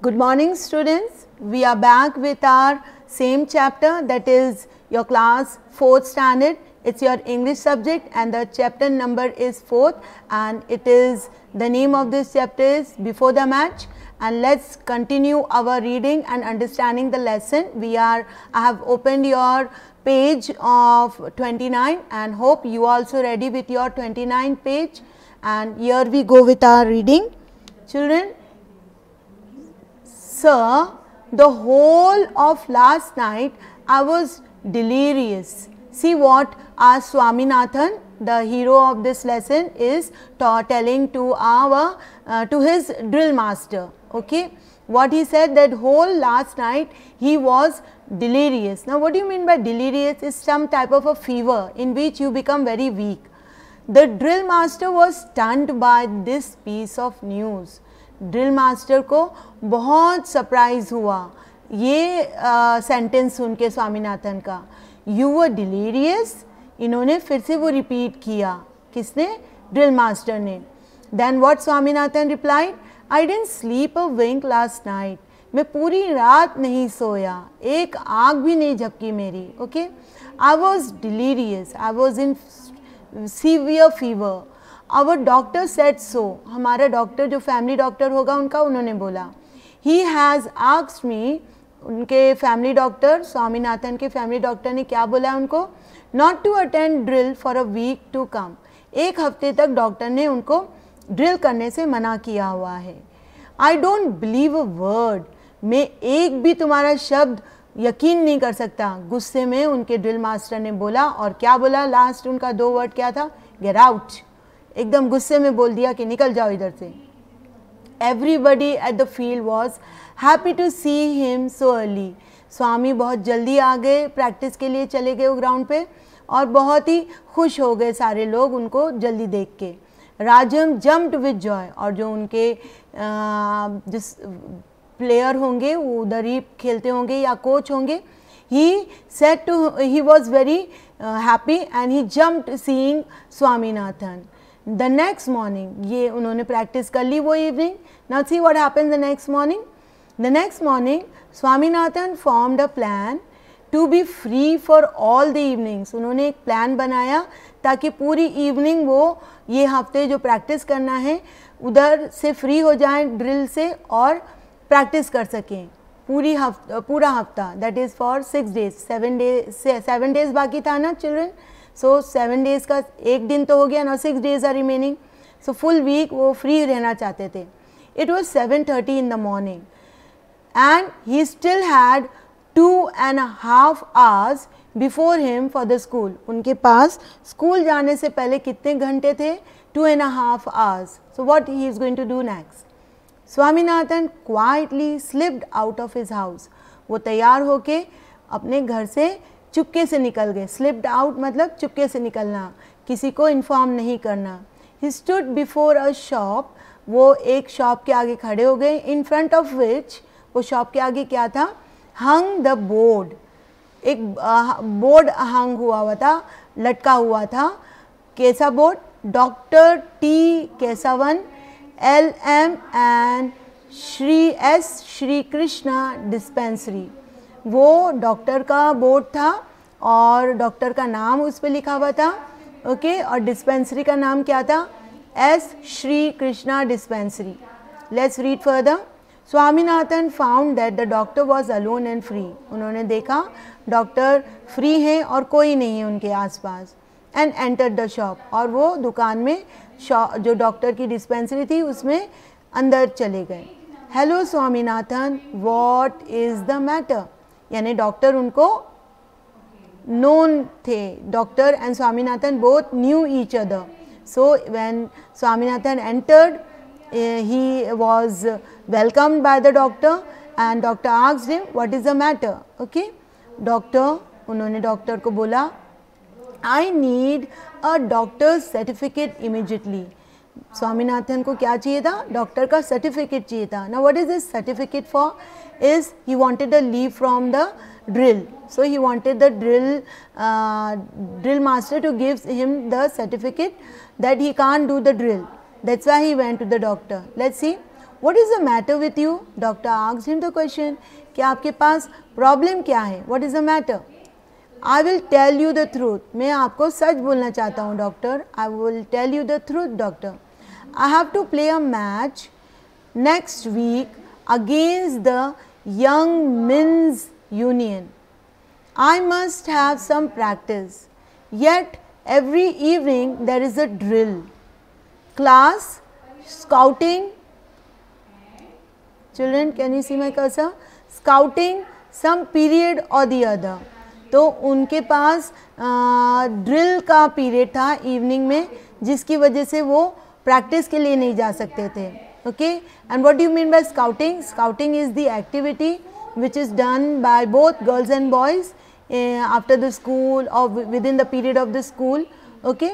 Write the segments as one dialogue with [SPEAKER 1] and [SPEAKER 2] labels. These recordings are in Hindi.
[SPEAKER 1] Good morning students, we are back with our same chapter, that is your class 4th standard. It's your English subject and the chapter number is 4th, and it is, the name of this chapter is Before the Match. And let's continue our reading and understanding the lesson. I have opened your page of 29 and hope you also ready with your 29 page, and here we go with our reading. Children, sir, the whole of last night I was delirious. See what our Swaminathan, the hero of this lesson, is telling to his drill master. Okay, what he said, that whole last night he was delirious. Now what do you mean by delirious? Is some type of a fever in which you become very weak. The drill master was stunned by this piece of news. Drill master को बहुत सरप्राइज हुआ ये सेंटेंस सुन के स्वामीनाथन का, यू वर डिलीरियस. इन्होंने फिर से वो रिपीट किया, किसने? ड्रिल मास्टर ने. Then what Swaminathan replied, I didn't sleep a wink last night. मैं पूरी रात नहीं सोया, एक आँख भी नहीं झपकी मेरी. Okay, I was delirious, I was in severe fever. Our doctor said so. हमारा डॉक्टर जो फैमिली डॉक्टर होगा उनका, उन्होंने बोला. ही हैज़ आस्क्ड मी, उनके फैमिली डॉक्टर, स्वामीनाथन के फैमिली डॉक्टर ने क्या बोला उनको? Not to attend drill for a week to come. एक हफ्ते तक डॉक्टर ने उनको ड्रिल करने से मना किया हुआ है. I don't believe a word. मैं एक भी तुम्हारा शब्द यकीन नहीं कर सकता, गुस्से में उनके ड्रिल मास्टर ने बोला. और क्या बोला? लास्ट उनका 2 वर्ड क्या था? Get out. एकदम गुस्से में बोल दिया कि निकल जाओ इधर से. Everybody at the field was happy to see him so early. Swami बहुत जल्दी आ गए, प्रैक्टिस के लिए चले गए वो ग्राउंड पे, और बहुत ही खुश हो गए सारे लोग उनको जल्दी देख के. राजम जम्प्ड विद जॉय. और जो उनके जिस प्लेयर होंगे वो उधर ही खेलते होंगे या कोच होंगे, he was very happy and he jumped seeing Swaminathan. The next morning, ये उन्होंने प्रैक्टिस कर ली वो evening. Now see what happened the next morning. The next morning, Swaminathan formed a plan to be free for all the evenings. उन्होंने एक प्लान बनाया ताकि पूरी इवनिंग वो ये हफ्ते जो प्रैक्टिस करना है उधर से फ्री हो जाएं ड्रिल से और प्रैक्टिस कर सकें पूरा हफ्ता. That is for 6 days. 7 days बाकी था ना चिल्ड्रन. सो 7 days का एक दिन तो हो गया ना, 6 days are remaining. So full week वो फ्री रहना चाहते थे. It was 7:30 in the morning and he still had 2.5 hours before him for the school. उनके पास स्कूल जाने से पहले कितने घंटे थे? 2.5 hours. So what he is going to do next? Swaminathan quietly slipped out of his house. वो तैयार होके अपने घर से चुपके से निकल गए. स्लिप्ड आउट मतलब चुपके से निकलना, किसी को इन्फॉर्म नहीं करना. He stood before a shop. वो एक शॉप के आगे खड़े हो गए. इन फ्रंट ऑफ विच, वो शॉप के आगे क्या था? हंग द बोर्ड. एक बोर्ड हंग हुआ था, लटका हुआ था. कैसा board? Doctor T Keshavan LM and Shri Krishna dispensary. वो डॉक्टर का बोर्ड था और डॉक्टर का नाम उस पर लिखा हुआ था. ओके, और डिस्पेंसरी का नाम क्या था? S Shri Krishna dispensary. Let's read further. Swaminathan found that the doctor was alone and free. उन्होंने देखा डॉक्टर फ्री हैं और कोई नहीं है उनके आसपास. And entered the shop. और वो दुकान में जो डॉक्टर की डिस्पेंसरी थी उसमें अंदर चले गए. Hello Swaminathan, what is the matter. यानी डॉक्टर उनको नोन थे. Doctor and Swaminathan both knew each other. So when Swaminathan entered, he was welcomed by the doctor and doctor asked him what is the matter. Okay, doctor, उन्होंने डॉक्टर को बोला, I need a doctor's certificate immediately. Swaminathan को क्या चाहिए था? डॉक्टर का सर्टिफिकेट चाहिए था. Now what is this certificate for? Is he wanted a leave from the drill. So he wanted the drill master to give him the certificate that he can't do the drill. That's why he went to the doctor. Let's see. What is the matter with you? Doctor asked him the question. कि आपके पास प्रॉब्लम क्या है? What is the matter? I will tell you the truth. मैं आपको सच बोलना चाहता हूँ doctor. I will tell you the truth, doctor. I have to play a match next week against the Young Men's Union. I must have some practice. Yet every evening there is a drill. Class, scouting. Children, can you see my cursor? Scouting, some period or the other. तो उनके पास ड्रिल का पीरियड था इवनिंग में, जिसकी वजह से वो प्रैक्टिस के लिए नहीं जा सकते थे. Okay, and what do you mean by scouting? Scouting is the activity which is done by both girls and boys after the school और within the period of the school. Okay,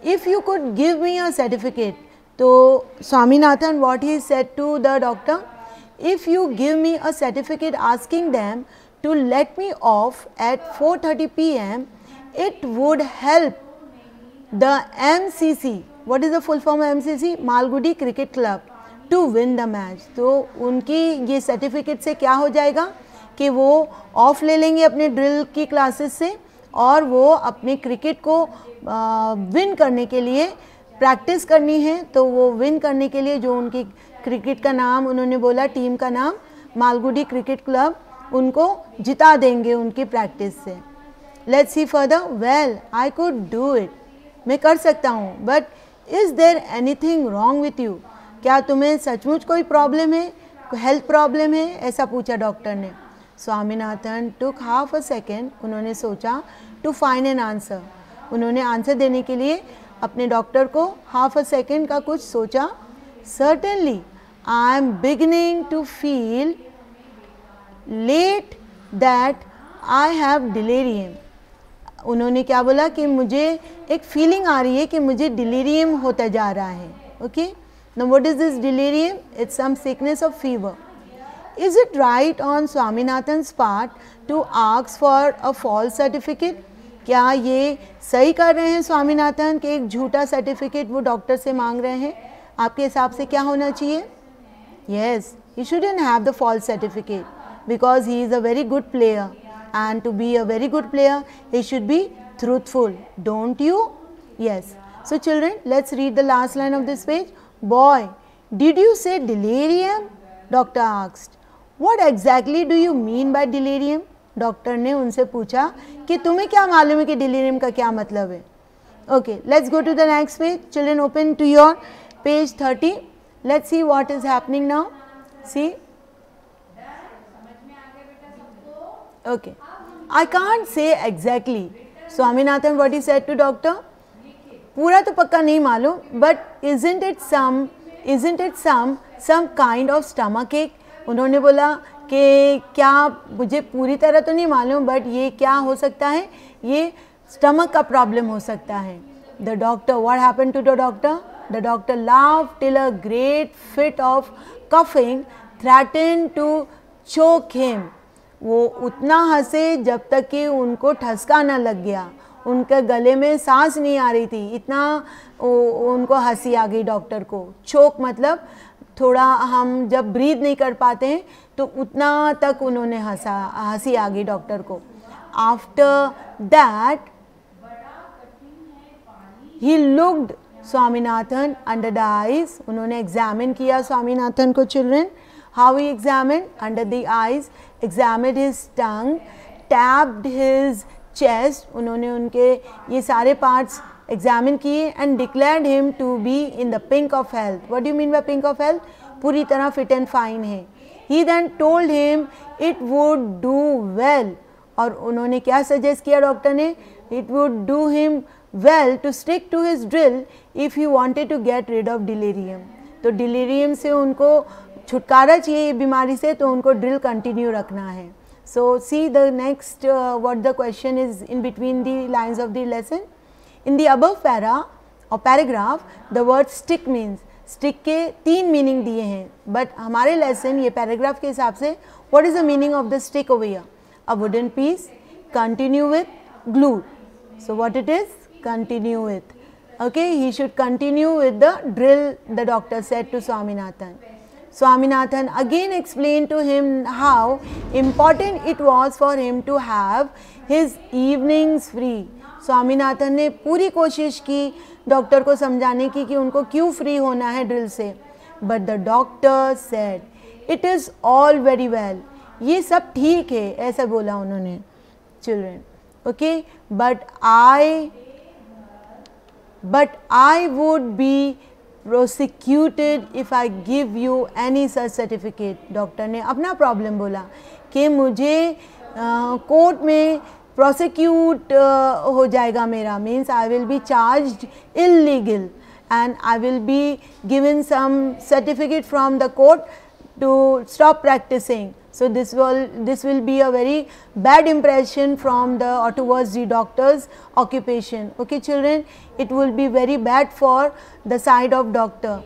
[SPEAKER 1] if you could give me a certificate, तो Swaminathan what he said to the doctor, if you give me a certificate asking them to let me off at 4:30 p.m. it would help the MCC. What is the full form of MCC? Malgudi cricket club to win the match. तो उनकी ये सर्टिफिकेट से क्या हो जाएगा कि वो ऑफ ले लेंगे अपने ड्रिल की क्लासेस से और वो अपने क्रिकेट को विन करने के लिए प्रैक्टिस करनी है. तो वो विन करने के लिए जो उनकी क्रिकेट का नाम उन्होंने बोला, टीम का नाम मालगुडी क्रिकेट क्लब, उनको जिता देंगे उनकी प्रैक्टिस से. Let's see further. Well, I could do it. मैं कर सकता हूँ. But is there anything wrong with you? क्या तुम्हें सचमुच कोई प्रॉब्लम है, हेल्थ प्रॉब्लम है? ऐसा पूछा डॉक्टर ने. Swaminathan took half a second. उन्होंने सोचा टू फाइंड एन आंसर. उन्होंने आंसर देने के लिए अपने डॉक्टर को हाफ अ सेकेंड का कुछ सोचा. Certainly, I am beginning to feel late that I have delirium. उन्होंने क्या बोला कि मुझे एक फीलिंग आ रही है कि मुझे डिलीरियम होता जा रहा है. Okay, now what is this delirium? It's some sickness or fever. Is it right on Swaminathan's part to ask for a false certificate? क्या ये सही कर रहे हैं स्वामीनाथन कि एक झूठा सर्टिफिकेट वो डॉक्टर से मांग रहे हैं? आपके हिसाब से क्या होना चाहिए? Yes, he shouldn't have the false certificate because he is a very good player, and to be a very good player he should be truthful. Don't you? Yes. So children, let's read the last line of this page. Boy, did you say delirium? Doctor asked. What exactly do you mean by delirium? Doctor ने उनसे पूछा कि तुम्हें क्या मालूम है कि डिलीरियम का क्या मतलब है. Okay, let's go to the next page. Children, open to your page 30. Let's see what is happening now. See. Okay. I can't say exactly. Swaminathan, what he said to doctor? पूरा तो पक्का नहीं मालूम, but isn't it some kind of stomach ache? उन्होंने बोला कि क्या मुझे पूरी तरह तो नहीं मालूम, बट ये क्या हो सकता है, ये स्टमक का प्रॉब्लम हो सकता है. The doctor, what happened to the doctor? The doctor laughed till a great fit of coughing threaten to choke him. वो उतना हंसे जब तक कि उनको ठसका न लग गया, उनके गले में सांस नहीं आ रही थी, इतना उनको हंसी आ गई डॉक्टर को. चोक मतलब थोड़ा हम जब ब्रीद नहीं कर पाते हैं तो उतना तक उन्होंने हंसी आ गई डॉक्टर को. After that he looked Swaminathan under the eyes. उन्होंने एग्जामिन किया स्वामीनाथन को. Children, how he examine? Under the eyes, examine his tongue, tapped his chest. उन्होंने उनके ये सारे पार्ट्स एग्जामिन किए and declared him to be in the pink of health. What do you mean by pink of health? पूरी तरह फिट एंड फाइन है. He then told him it would do well. और उन्होंने क्या सजेस्ट किया डॉक्टर ने? It would do him well to stick to his drill if he wanted to get rid of delirium. तो डिलीरियम से उनको छुटकारा चाहिए, ये बीमारी से, तो उनको ड्रिल कंटिन्यू रखना है. So see the next what the question is in between the lines of the lesson. In the above para or paragraph, the word stick means, stick के 3 मीनिंग दिए हैं, बट हमारे लेसन ये पैराग्राफ के हिसाब से what is the meaning of the stick over here? A wooden piece, continue with, glued. So what it is? Continue with. Okay, he should continue with the drill, the doctor said to Swaminathan. Swaminathan again explained to him how important it was for him to have his evenings free. Swaminathan ने पूरी कोशिश की डॉक्टर को समझाने की कि उनको क्यों फ्री होना है ड्रिल से, but the doctor said it is all very well, ये सब ठीक है, ऐसा बोला उन्होंने children. Okay, but I would be prosecuted if I give you any such certificate. Doctor ने अपना प्रॉब्लम बोला कि मुझे कोर्ट में प्रोसिक्यूट हो जाएगा मेरा, means I will be charged illegal and I will be given some certificate from the court to stop practicing. So this will be a very bad impression from the or towards the doctor's occupation. Okay children, it will be very bad for the side of doctor.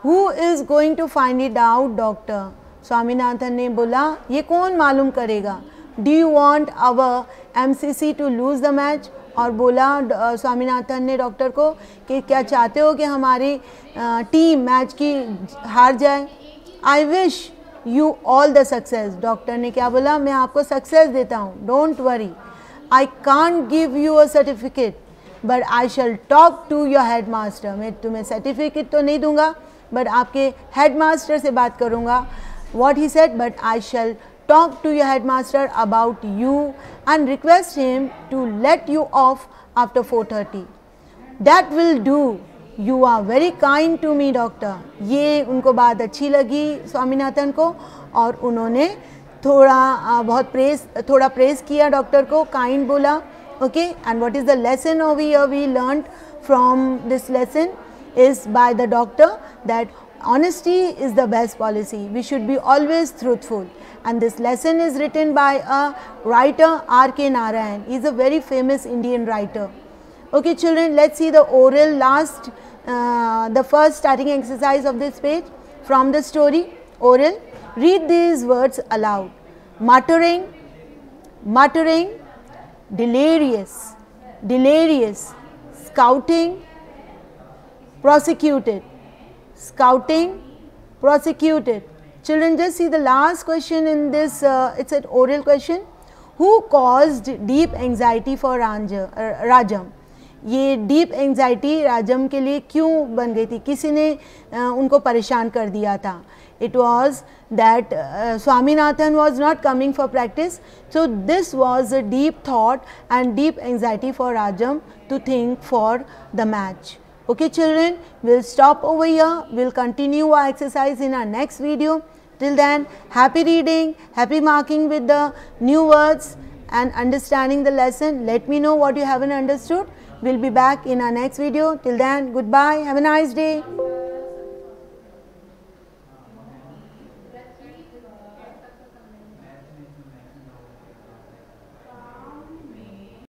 [SPEAKER 1] Who is going to find it out? Doctor. Swaminathan ने बोला ये कौन मालूम करेगा? Do you want our MCC to lose the match? और बोला स्वामीनाथन ने डॉक्टर को कि क्या चाहते हो कि हमारी टीम मैच की हार जाए? I wish you all the success. Doctor ने क्या बोला? मैं आपको सक्सेस देता हूँ, don't worry. I can't give you a certificate but I shall talk to your head master. मैं तुम्हें सर्टिफिकेट तो नहीं दूंगा बट आपके हेड मास्टर से बात करूँगा. What he said, but I shall talk to your headmaster about you and request him to let you off after 4:30. That will do. You are very kind to me, doctor. ये उनको बात अच्छी लगी स्वामीनाथन को और उन्होंने बहुत प्रेस किया डॉक्टर को, काइंड बोला. Okay, and what is the lesson over here we learned from this lesson is by the doctor that honesty is the best policy. We should be always truthful. And this lesson is written by a writer R.K. Narayan. He is a very famous Indian writer. Okay children, let's see the oral last, the first starting exercise of this page from the story. Oral. Read these words aloud. Muttering, muttering, delirious, delirious, scouting, prosecuted, scouting, prosecuted. Children, just see the last question in this, it's an oral question. Who caused deep anxiety for Rajam? ये deep anxiety राजम के लिए क्यों बन गई थी? किसी ने उनको परेशान कर दिया था. It was that Swaminathan was not coming for practice. So this was a deep thought and deep anxiety for Rajam to think for the match. Okay children, we'll stop over here. We'll continue our exercise in our next video. Till then, happy reading, happy marking with the new words and understanding the lesson. Let me know what you haven't understood. We'll be back in our next video. Till then, goodbye. Have a nice day.